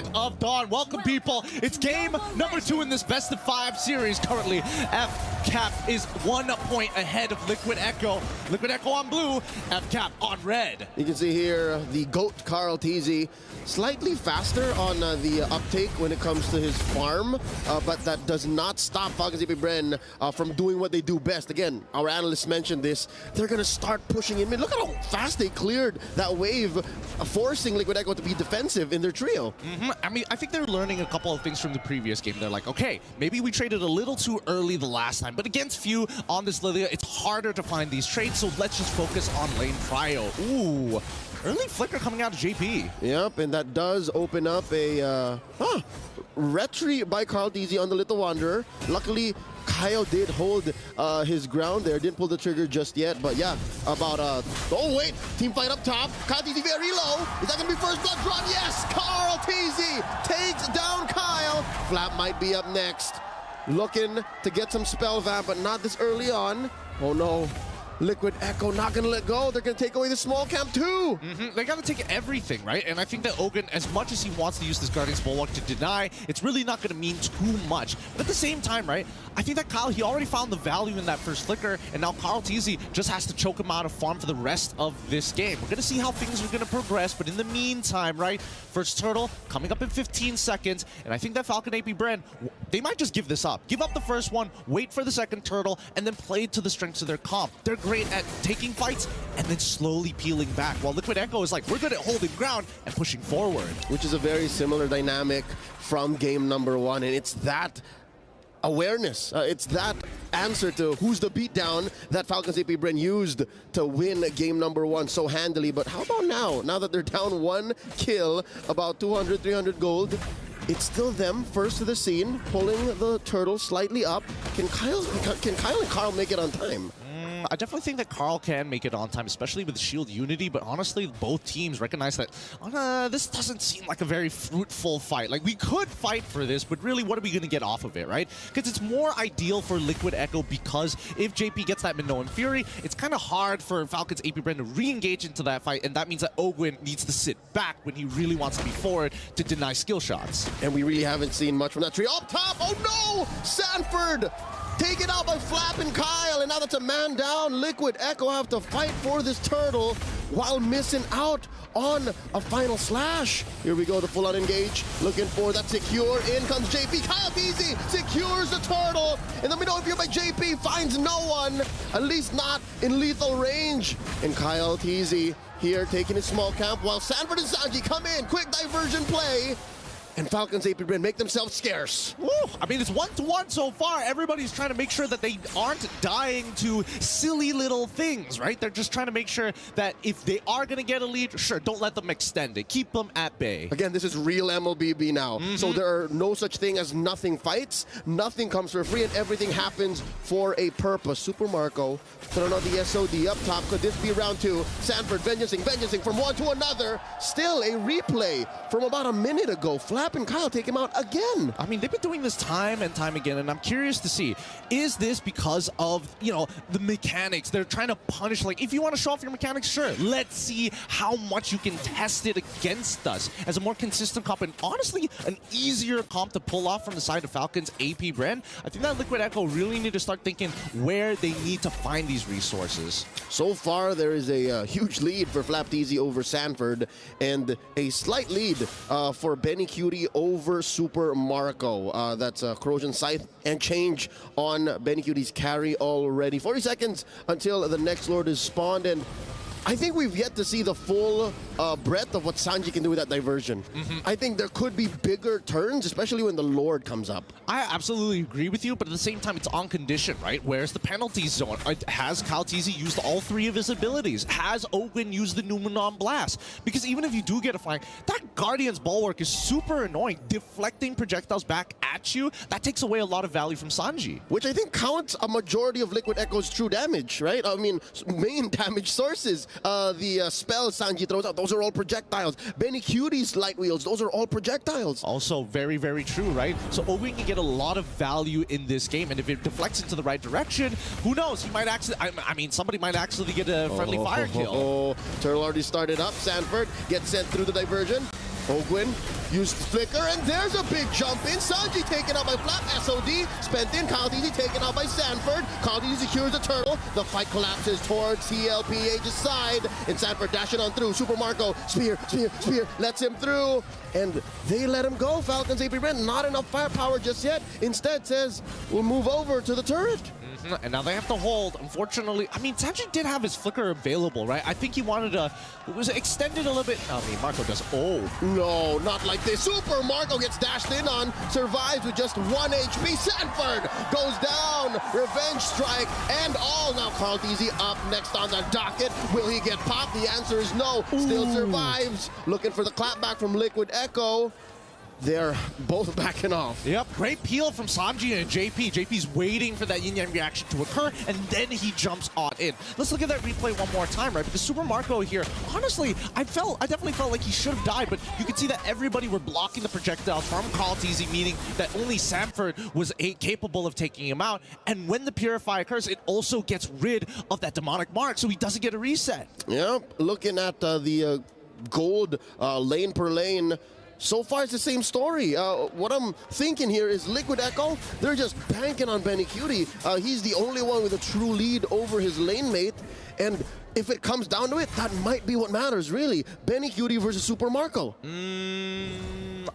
Land of Dawn. Welcome, people. It's game number 2 in this best of 5 series. Currently, FCAP is 1 point ahead of Liquid Echo. Liquid Echo on blue, FCAP on red. You can see here the GOAT, Carl TZ, slightly faster on the uptake when it comes to his farm, but that does not stop FALCONS APBREN from doing what they do best. Again, our analysts mentioned this. They're going to start pushing in mid. Look at how fast they cleared that wave, forcing Liquid Echo to be defensive in their trio. I mean, I think they're learning a couple of things from the previous game. They're like, okay, maybe we traded a little too early the last time, but against few on this Lilia, it's harder to find these trades, so let's just focus on lane prio. Ooh, early flicker coming out of JP. Yep, and that does open up a retry by Carl TZ on the Little Wanderer. Luckily, Kyle did hold his ground there, didn't pull the trigger just yet, but yeah, about, oh wait, team fight up top, Kyle TZ very low, is that gonna be first blood drawn? Yes, Carl TZ takes down Kyle. Flap might be up next, looking to get some spell vamp, but not this early on. Oh no. Liquid Echo not going to let go. They're going to take away the small camp too. They got to take everything, right? And I think that Ogun, as much as he wants to use this Guardian's Bulwark to deny, it's really not going to mean too much. But at the same time, right, I think that Kyle, he already found the value in that first flicker, and now Carl TZ just has to choke him out of farm for the rest of this game. We're going to see how things are going to progress, but in the meantime, right, first turtle coming up in 15 seconds, and I think that FALCONS APBREN, they might just give this up. Give up the first one, wait for the second turtle, and then play to the strengths of their comp. They're great at taking fights and then slowly peeling back, while Liquid Echo is like, we're good at holding ground and pushing forward. Which is a very similar dynamic from game number 1, and it's that awareness, it's that answer to who's the beatdown that FALCONS APBREN used to win game number 1 so handily. But how about now that they're down 1 kill, about 200, 300 gold, it's still them first to the scene, pulling the turtle slightly up. Can Kyle and Carl make it on time? I definitely think that Carl can make it on time, especially with Shield Unity, but honestly, both teams recognize that this doesn't seem like a very fruitful fight. Like, we could fight for this, but really, what are we going to get off of it, right? Because it's more ideal for Liquid Echo, because if JP gets that Minoan Fury, it's kind of hard for FALCONS APBREN to re-engage into that fight, and that means that Ogun needs to sit back when he really wants to be forward to deny skill shots. And we really haven't seen much from that tree. Up top, oh no! Sanford! Taken out by Flap and Kyle, and now that's a man down. Liquid Echo have to fight for this turtle while missing out on a final slash. Here we go, the full-on engage, looking for that secure. In comes JP. Kyle TZ secures the turtle, and the middle view by JP finds no one, at least not in lethal range. And Kyle TZ here taking his small camp while Sanford and Sanji come in. Quick diversion play. And FALCONS APBREN make themselves scarce. Woo. I mean, it's 1-1 so far. Everybody's trying to make sure that they aren't dying to silly little things, right? They're just trying to make sure that if they are going to get a lead, sure, don't let them extend it. Keep them at bay. Again, this is real MLBB now. So there are no such thing as nothing fights. Nothing comes for free, and everything happens for a purpose. Super Marco throwing out the SOD up top. Could this be round 2? Sanford vengeancing from one to another. Still a replay from about a minute ago. Flap and Kyle take him out again. I mean, they've been doing this time and time again, and I'm curious to see, is this because of, you know, the mechanics? They're trying to punish, like, if you want to show off your mechanics, sure, let's see how much you can test it against us as a more consistent comp, and honestly, an easier comp to pull off from the side of FALCONS APBREN. I think that Liquid Echo really need to start thinking where they need to find these resources. So far, there is a huge lead for Flap TZ over Sanford, and a slight lead for Benny Cutie over Super Marco. That's Corrosion Scythe and change on Benny Cutie's carry already. 40 seconds until the next Lord is spawned, and I think we've yet to see the full breadth of what Sanji can do with that diversion. I think there could be bigger turns, especially when the Lord comes up. I absolutely agree with you, but at the same time, it's on condition, right? Where's the penalty zone? Has Kyle TZ used all 3 of his abilities? Has Ogun used the Numenon Blast? Because even if you do get a flank, that Guardian's Bulwark is super annoying. Deflecting projectiles back at you, that takes away a lot of value from Sanji. Which I think counts a majority of Liquid Echo's true damage, right? I mean, main damage sources. The spells Sanji throws out, those are all projectiles. Benny Cutie's light wheels, those are all projectiles. Also very, very true, right? So Ogun can get a lot of value in this game, and if it deflects into the right direction, who knows? He might actually, I mean, somebody might actually get a friendly fire kill. Turtle already started up. Sanford gets sent through the diversion. Ogwin used Flicker, and there's a big jump in. Sanji taken out by Flap. SOD spent in. Kyle TZ taken out by Sanford. Kyle TZ secures the turtle. The fight collapses towards TLPH's side. And Sanford dashing on through. Super Marco, spear, lets him through. And they let him go. Falcons APBREN, not enough firepower just yet. Instead says, we'll move over to the turret. And now they have to hold. Unfortunately, I mean, Sanji did have his flicker available, right? I think he wanted to, it was extended a little bit. I mean, Marco does, No, not like this. Super Marco gets dashed in on, survives with just 1 HP. Sanford goes down. Revenge strike and all. Now Carl DZ up next on the docket. Will he get popped? The answer is no. Still survives. Looking for the clapback from Liquid Echo. They're both backing off. Yep, great peel from Sanji and JP. JP's waiting for that yin-yang reaction to occur, and then he jumps on in. Let's look at that replay one more time, right? Because Super Marco here, honestly, I definitely felt like he should have died, but you can see that everybody were blocking the projectiles from Carl TZ, meaning that only Sanford was capable of taking him out. And when the Purify occurs, it also gets rid of that demonic mark, so he doesn't get a reset. Yep, looking at the gold lane per lane, so far, it's the same story. What I'm thinking here is Liquid Echo, they're just banking on Benny Cutie. He's the only one with a true lead over his lane mate. And if it comes down to it, that might be what matters, really. Benny Cutie versus Super Marco.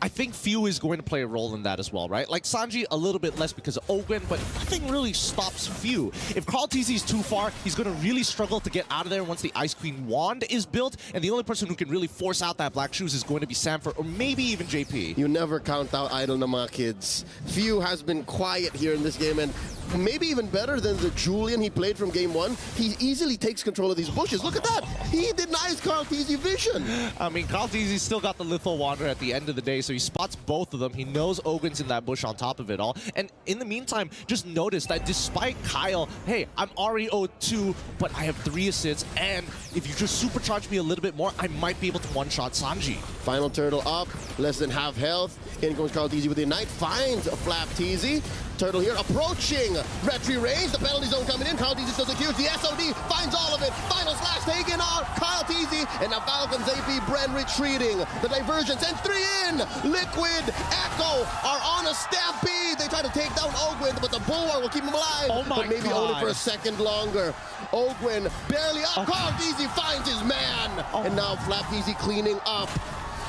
I think Few is going to play a role in that as well, right? Like Sanji, a little bit less because of Ogwin, but nothing really stops Few. If Carl TZ is too far, he's going to really struggle to get out of there once the Ice Queen wand is built, and the only person who can really force out that Black Shoes is going to be Sanford, or maybe even JP. You never count out Idol na mga kids. Few has been quiet here in this game, and maybe even better than the Julian he played from game 1. He easily takes control of these bushes. Look at that! He denies Carl TZ vision. I mean, Carl TZ still got the Litho Wander at the end of the day, so he spots both of them. He knows Ogwin's in that bush on top of it all. And in the meantime, just notice that despite Kyle, hey, I'm already 0-2, but I have 3 assists, and if you just supercharge me a little bit more, I might be able to one-shot Sanji. Final turtle up, less than half health. In goes Carl TZ with the Ignite, finds a Flap TZ. Turtle here approaching Retry range. The penalty zone coming in. Kyle TZ still secures the SOD, finds all of it. Final slash taken out. Kyle TZ, and now Falcons APBREN retreating. The diversion sends 3 in. Liquid Echo are on a stampede. They try to take down Ogwin, but the Bulwark will keep him alive. Oh my but maybe God. only for a second longer. Ogwin barely up. Carl TZ finds his man. And now Flap TZ cleaning up.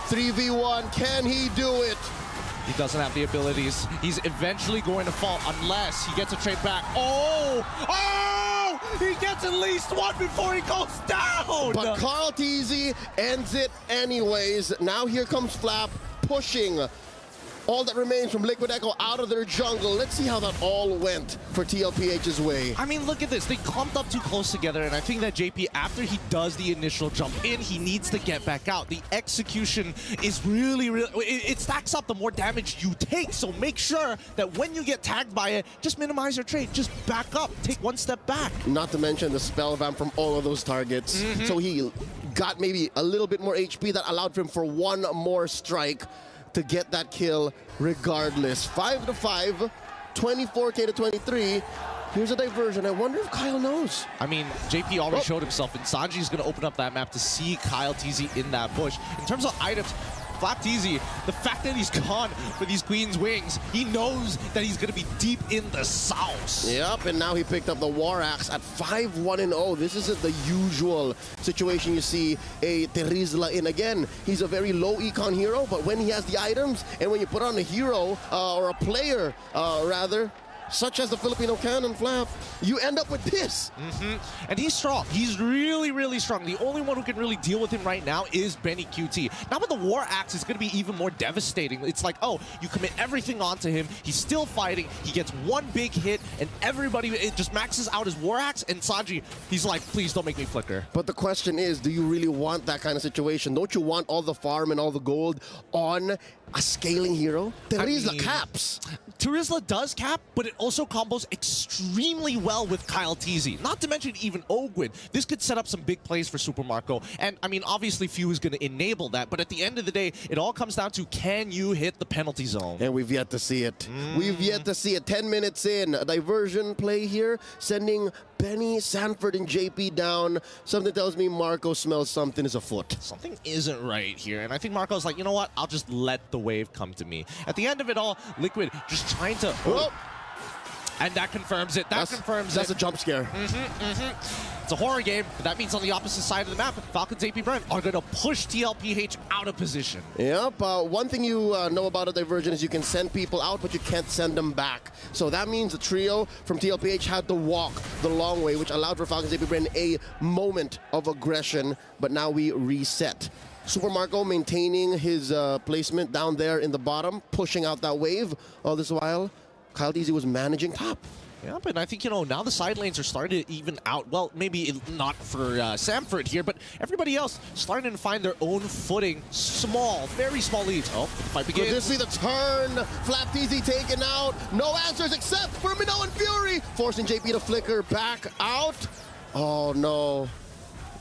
3v1, can he do it? He doesn't have the abilities. He's eventually going to fall unless he gets a trade back. He gets at least one before he goes down! But Carl TZ ends it anyways. Now here comes Flap pushing all that remains from Liquid Echo out of their jungle. Let's see how that all went for TLPH's way. I mean, look at this. They clumped up too close together, and I think that JP, after he does the initial jump in, he needs to get back out. The execution is really, it stacks up the more damage you take, so make sure that when you get tagged by it, just minimize your trade. Just back up. Take one step back. Not to mention the spell vamp from all of those targets. So he got maybe a little bit more HP that allowed for him for one more strike to get that kill regardless. 5-5, 24K to 23. Here's a diversion. I wonder if Kyle knows. I mean, JP already showed himself, and Sanji's going to open up that map to see Kyle TZ in that bush. In terms of items, Flap TZ, the fact that he's gone for these Queen's Wings, he knows that he's going to be deep in the sauce. Yep, and now he picked up the War Axe at 5-1-0. This isn't the usual situation you see a Terizla in. Again, he's a very low econ hero, but when he has the items, and when you put on a hero, or a player, rather, such as the Filipino Cannon Flap, you end up with this. And he's strong. He's really, really strong. The only one who can really deal with him right now is Benny QT. Now with the War Axe, it's going to be even more devastating. It's like, oh, you commit everything onto him. He's still fighting. He gets one big hit, and everybody, it just maxes out his War Axe, and Sanji, he's like, please don't make me flicker. But the question is, do you really want that kind of situation? Don't you want all the farm and all the gold on a scaling hero? Terizla caps. Terizla does cap, but it it also combos extremely well with Kyle TZ. Not to mention even Ogwin. This could set up some big plays for Super Marco. And I mean, obviously Few is going to enable that, but at the end of the day, it all comes down to, can you hit the penalty zone? And we've yet to see it. We've yet to see it. 10 minutes in, a diversion play here, sending Benny, Sanford, and JP down. Something tells me Marco smells something is afoot. Something isn't right here, and I think Marco's like, you know what? I'll just let the wave come to me. At the end of it all, Liquid just trying to... Oh. And that confirms it. That confirms it. That's a jump scare. It's a horror game, but that means on the opposite side of the map, FALCONS APBREN are going to push TLPH out of position. Yep. One thing you know about a diversion is you can send people out, but you can't send them back. So that means the trio from TLPH had to walk the long way, which allowed for FALCONS APBREN a moment of aggression, but now we reset. Super Marco maintaining his placement down there in the bottom, pushing out that wave. All this while, Kyle TZ was managing top. Yeah, but I think, you know, now the side lanes are starting to even out. Well, maybe not for Sanford here, but everybody else starting to find their own footing. Small, very small leads. Oh, the fight begins. Could this be the turn? Flap TZ taken out. No answers except for Minnow and Fury, forcing JP to flicker back out. Oh, no.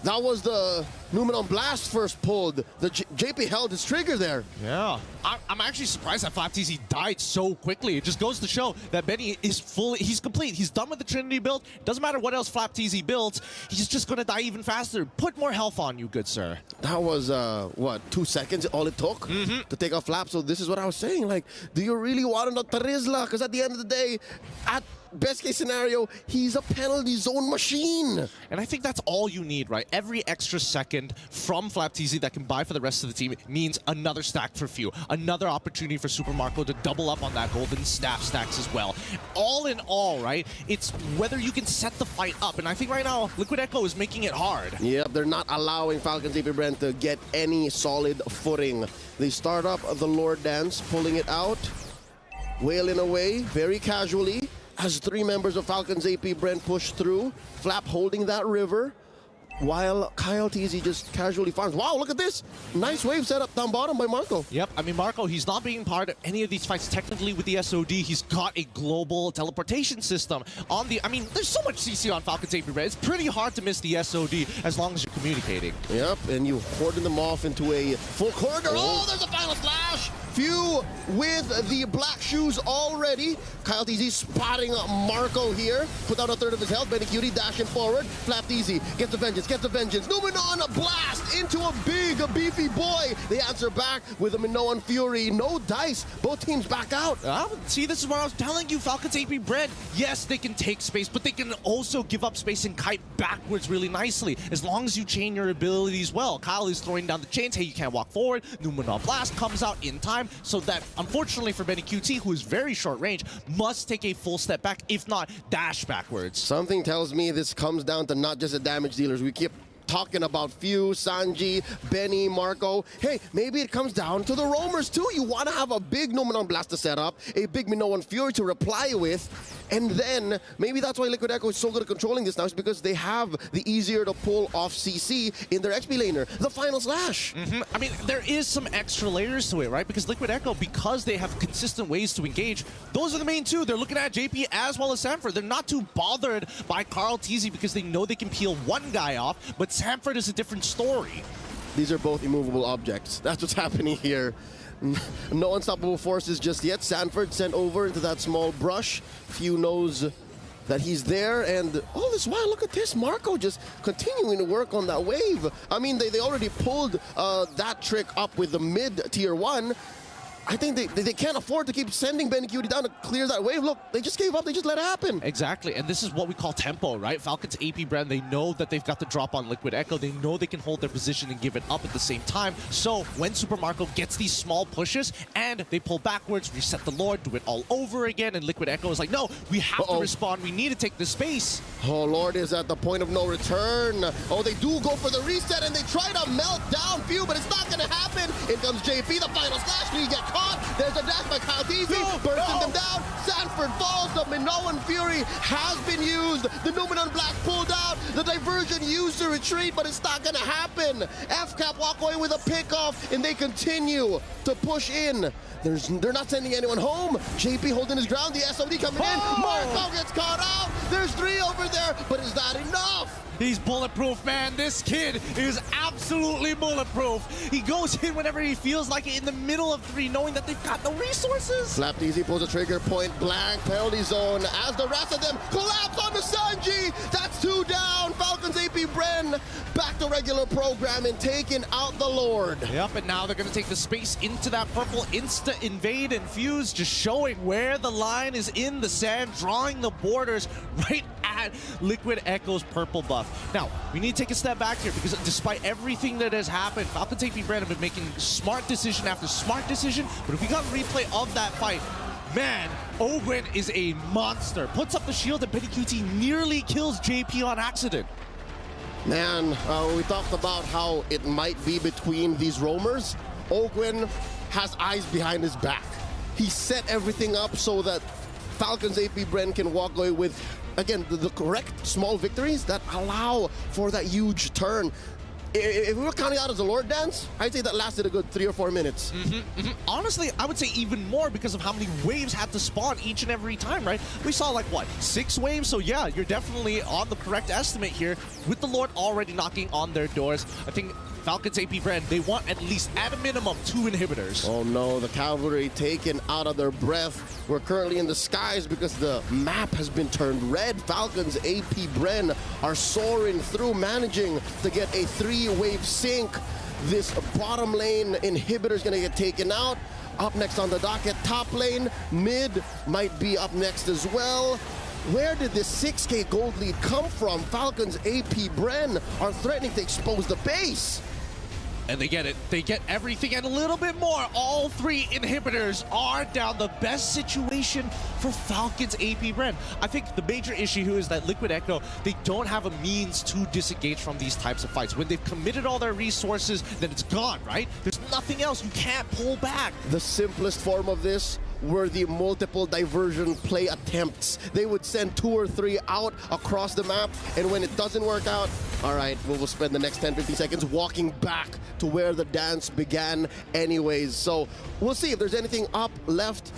That was the Numenon Blast first pulled. The JP held his trigger there. Yeah. I'm actually surprised that FlapTZ died so quickly. It just goes to show that Benny is he's complete. He's done with the Trinity build. Doesn't matter what else FlapTZ builds. He's just going to die even faster. Put more health on you, good sir. That was, what, 2 seconds all it took to take off Flap. So this is what I was saying. Like, do you really want to Tarizla? Because at the end of the day, at best case scenario, he's a penalty zone machine. And I think that's all you need, right? Every extra second from FlapTZ that can buy for the rest of the team means another stack for Few, another opportunity for Super Marco to double up on that golden staff stacks as well. All in all, right, it's whether you can set the fight up. And I think right now, Liquid Echo is making it hard. Yep, they're not allowing FALCONS APBREN to get any solid footing. They start up the Lord Dance, pulling it out, wailing away very casually, as 3 members of FALCONS APBREN push through. Flap holding that river, while Kyle TZ just casually farms. Wow, look at this! Nice wave set up down bottom by Marco. Yep, I mean, Marco, he's not being part of any of these fights technically with the SOD. He's got a global teleportation system on the... I mean, there's so much CC on FALCONS APBREN. It's pretty hard to miss the SOD as long as you're communicating. Yep, and you hoarding them off into a full corridor. Oh, there's a final flash! Few with the black shoes already. Kyle TZ spotting Marco here. Put out a third of his health. Benny Cutie dashing forward. Flap TZ gets the vengeance, gets the vengeance. Numenon Blast into a big, beefy boy. They answer back with a Minoan Fury. No dice. Both teams back out. See, this is what I was telling you. FALCONS APBREN, yes, they can take space, but they can also give up space and kite backwards really nicely, as long as you chain your abilities well. Kyle is throwing down the chains. Hey, you can't walk forward. Numenon Blast comes out in time, so that, unfortunately for Benny QT, who is very short range, must take a full step back, if not dash backwards. Something tells me this comes down to not just the damage dealers. We keep talking about Few, Sanji, Benny, Marco. Hey, maybe it comes down to the roamers too. You want to have a big Numenon Blast to set up, a big Minoan Fury to reply with, and then maybe that's why Liquid Echo is so good at controlling this now, is because they have the easier to pull off CC in their XP laner, the final slash. I mean, there is some extra layers to it, right? Because Liquid Echo, because they have consistent ways to engage, those are the main two. They're looking at JP as well as Sanford. They're not too bothered by Kyle TZ because they know they can peel one guy off, but Sanford is a different story. These are both immovable objects. That's what's happening here. No unstoppable forces just yet. Sanford sent over into that small brush. Few knows that he's there, and all this while, look at this. Marco just continuing to work on that wave. I mean, they already pulled that trick up with the mid tier 1. I think they can't afford to keep sending Benny Cutie down to clear that wave. Look, they just gave up. They just let it happen. Exactly, and this is what we call tempo, right? FALCONS APBREN, they know that they've got the drop on Liquid Echo. They know they can hold their position and give it up at the same time. So when Super Marco gets these small pushes and they pull backwards, reset the Lord, do it all over again, and Liquid Echo is like, no, we have to respond. We need to take the space. Oh, Lord is at the point of no return. Oh, they do go for the reset, and they try to melt down Few, but it's not going to happen. In comes JP, the final slash. He gets caught. There's a dash by Kyle TZ, bursting them down. Sanford falls. The Minoan Fury has been used. The Numenon Blast pulled out. The diversion used to retreat, but it's not gonna happen. FCAP walk away with a pickoff, and they continue to push in. They're not sending anyone home. JP holding his ground. The SOD coming in. Marco gets caught out. There's 3 over there, but is that enough? He's bulletproof, man. This kid is absolutely bulletproof. He goes in whenever he feels like it in the middle of 3, knowing that they've got no resources. Slapped easy, pulls a trigger, point blank, penalty zone, as the rest of them collapse onto Sanji. That's 2 down. Falcons APBREN back to regular programming, taking out the Lord. Yep, and now they're going to take the space into that purple, insta-invade and fuse, just showing where the line is in the sand, drawing the borders right at Liquid Echo's purple buff. Now, we need to take a step back here, because despite everything that has happened, Falcons APBREN have been making smart decision after smart decision, but if we got a replay of that fight, man, Ogren is a monster. Puts up the shield, and Benny QT nearly kills JP on accident. Man, we talked about how it might be between these roamers. Ogren has eyes behind his back. He set everything up so that Falcons APBREN can walk away with, again, the correct small victories that allow for that huge turn. If we were counting out as a Lord dance, I'd say that lasted a good 3 or 4 minutes. Honestly, I would say even more, because of how many waves had to spawn each and every time, right? We saw like, what, 6 waves? So yeah, you're definitely on the correct estimate here, with the Lord already knocking on their doors. I think Falcons APBREN, they want at least, at a minimum, 2 inhibitors. Oh no, the cavalry taken out of their breath. We're currently in the skies because the map has been turned red. Falcons APBREN are soaring through, managing to get a 3-wave sink. This bottom lane inhibitor is gonna get taken out. Up next on the docket, top lane, mid might be up next as well. Where did this 6K gold lead come from? Falcons APBREN are threatening to expose the base. And they get it. They get everything and a little bit more. All 3 inhibitors are down. The best situation for Falcons APBREN. I think the major issue here is that Liquid Echo, they don't have a means to disengage from these types of fights. When they've committed all their resources, then it's gone, right? There's nothing else. You can't pull back. The simplest form of this were the multiple diversion play attempts. They would send 2 or 3 out across the map, and when it doesn't work out, all right, we'll spend the next 10-15 seconds walking back to where the dance began anyways. So we'll see if there's anything up left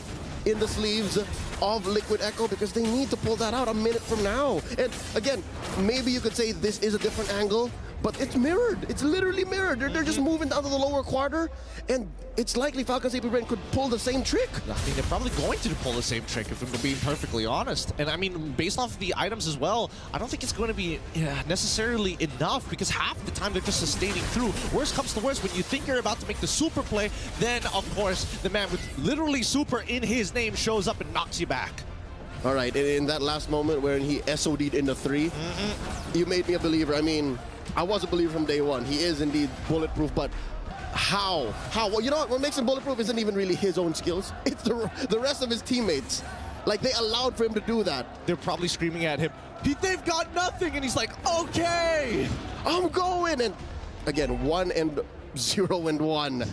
in the sleeves of Liquid Echo, because they need to pull that out a minute from now. And again, maybe you could say this is a different angle, but it's mirrored. It's literally mirrored. They're just moving down to the lower quarter, and it's likely Falcons APBREN could pull the same trick. I mean, they're probably going to pull the same trick, if I'm being perfectly honest. And I mean, based off of the items as well, I don't think it's going to be necessarily enough, because half the time they're just sustaining through. Worst comes to worst, when you think you're about to make the super play, then of course the man with literally super in his name shows up and knocks you back. All right, in that last moment where he SOD'd into 3, you made me a believer. I mean, I was a believer from day one. He is indeed bulletproof, but how? Well, you know what makes him bulletproof isn't even really his own skills. It's the rest of his teammates. Like, they allowed for him to do that. They're probably screaming at him, they've got nothing, and he's like, okay, I'm going. And again, 1 and 0 and 1.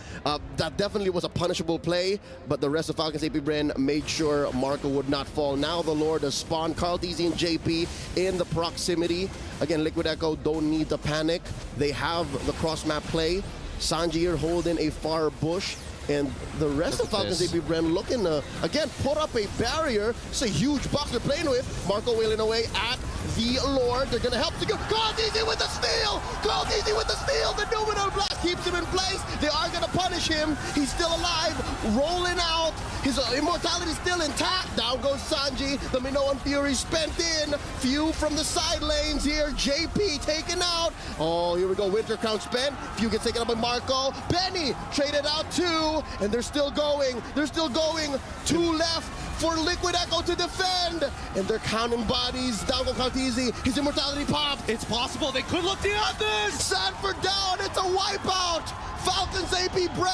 That definitely was a punishable play, but the rest of Falcons APBREN made sure Marco would not fall. Now the Lord has spawned Carl DZ and JP in the proximity. Again, Liquid Echo don't need to panic. They have the cross-map play. Sanji here holding a far bush, and the rest of Falcons APBREN looking to, again, put up a barrier. It's a huge box they're playing with. Marco wailing away at the Lord. They're going to help to go. Carl DZ with the steal! Carl DZ with the steal! The Numenor Blast keeps him in place. They are going to punish him. He's still alive, rolling out. His immortality still intact. Down goes Sanji. The Minoan Fury spent in. Few from the side lanes here. JP taken out. Oh, here we go. Winter Crown spent. Few gets taken up by Marco. Benny traded out 2, and they're still going. They're still going. 2 left for Liquid Echo to defend, and they're counting bodies. Down goes Cartizi. His immortality popped. It's possible. They could look beyond this. Sanford down. It's a wipeout. Falcons APBREN.